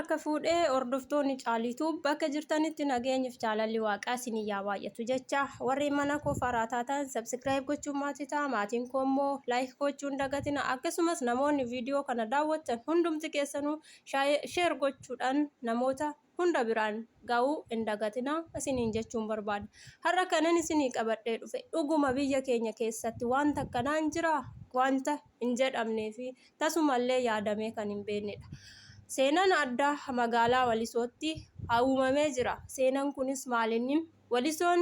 harka fuudhee hordoftoonni caalituu bakka jirtanitti nageenyiif jaalalli waaqaa isinii yaa baay'atu jecha warri mana koo faraataa ta'an subscribe gochuun maatii ta'a maatiin koo immoo like gochuun dagatina akkasumas namoonni viidiyoo kana daawwatan hundumti keessanuu share gochuudhaan namoota hunda biraan ga'uu hin dagatina isiniin jechuun barbaada. Har'a kanan isinii qabadhee dhufe dhuguma biyya keenya keessatti wanta akkanaan jira wanta hin jedhamnee fi tasumallee yaadamee kan hin beeknedha. Seenaan addaa magaalaa Walisootti uumamee jira. Seenaan kunis maalinni Walisoon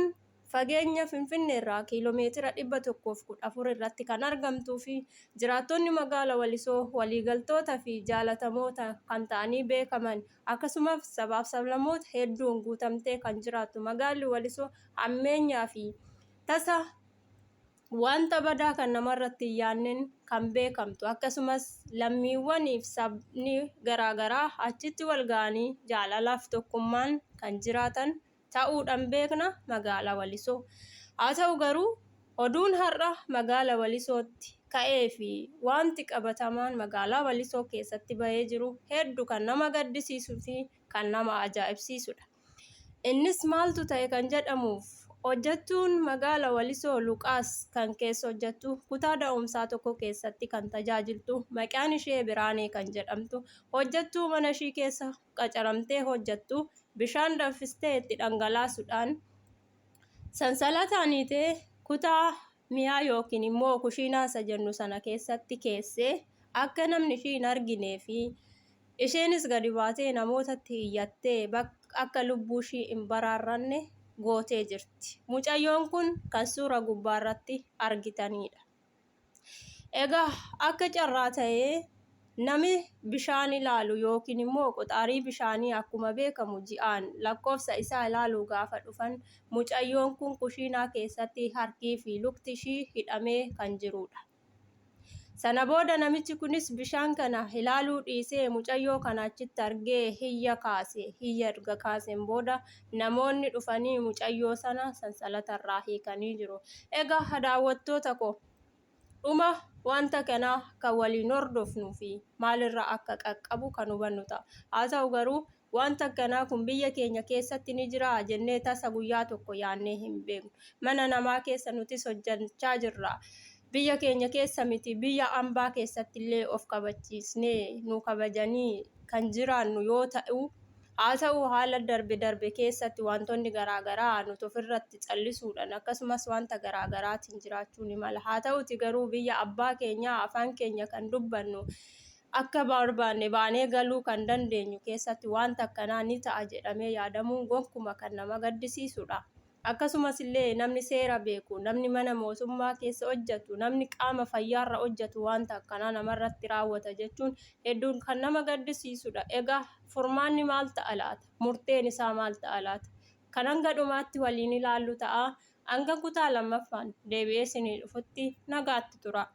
fageenya Finfinnee irraa kiiloomeetira 114 irratti kan argamtuu fi jiraattonni magaalaa Walisoo waliigaltoota fi jaalatamoota kan ta'anii beekaman akkasumas sabaaf sablammoota hedduun guutamtee kan jiraattu magaalli Walisoo ammeenyaa fi tasa wanta badaa kan namarratti yaanneen kan beekamtu akkasumas lammiiwwaniif sabni garaagaraa achitti wal ga'anii jaalalaaf tokkummaan kan jiraatan ta'uudhaan beekna magaalaa Walisoo. Haa ta'u garuu oduun har'a magaalaa Walisootti ka'ee fi wanti qabatamaan magaalaa Walisoo keessatti bahee jiru hedduu kan nama gaddisiisuu fi kan nama ajaa'ibsiisudha. Innis maaltu ta'e kan jedhamuuf hojjettuun magaalaa Walisoo Luqaas kan keessa hojjettu kutaa da'umsaa tokko keessatti kan tajaajiltu maqaan ishee Biraanee kan jedhamtu hojjettuu mana ishii keessa qacaramtee hojjettu bishaan danfistee itti dhangalaasuudhaan sansalaataanitee kutaa mi'aa yookiin immoo kushiinaa isa jennu sana keessatti keessee akka namni ishii hin arginee fi isheenis gadi baatee namootatti iyyattee akka lubbuu ishii hin baraarranne gootee jirti. Mucayyoon kun kan suura gubbaarratti argitanidha. Egaa akka carraa ta'ee namni bishaan ilaalu yookiin immoo qoxaarii bishaanii akkuma beekamu ji'aan lakkoofsa isaa ilaaluu gaafa dhufan mucayyoon kun kushiinaa keessatti harkii fi lukti ishii hidhamee kan jirudha. Sana booda namichi kunis bishaan kana ilaaluu dhiisee mucayyoo kana achitti argee hiyya kaase. Hiyya erga kaaseen booda namoonni dhufanii mucayyoo sana sansalatarraa hiikanii jiru. Egaa daawwattoota koo dhuma wanta kanaa kan waliin hordofnuu fi maalirraa akka qaqqabu kan hubannu ta'a. Haa ta'u garuu wanta akkanaa kun biyya keenya keessatti ni jira jennee tasa guyyaa tokko yaannee hin beeknu. Mana namaa keessa nutis hojjechaa jirra. Biyya keenya keessa miti biyya ambaa keessatti illee of kabachiisnee nu kabajanii kan jiraannu yoo ta'u haa ta'u haala darbe keessatti wantoonni garaagaraa nuti ofirratti callisuudhaan akkasumas wanta garaagaraatiin jiraachuu ni mala. Haa ta'uti garuu biyya abbaa keenyaa afaan keenya kan dubbannu akka barbaanne baanee galuu kan dandeenyu keessatti wanta akkanaa ni ta'a jedhamee yaadamuun gonkumaa kan nama gaddisiisudha. Akkasumas illee namni seera beeku, namni mana mootummaa keessa hojjetu, namni qaama fayyaarra hojjetu wanta akkanaa namarratti raawwata jechuun hedduun kan nama gaddisiisudha. Egaa furmaanni maal ta'a laata? Murteen isaa maal ta'a laata? Kan hanga dhumaatti waliin ilaallu ta'a. Hanga kutaa lammaffaan deebi'ee isinii dhufutti nagaatti tura.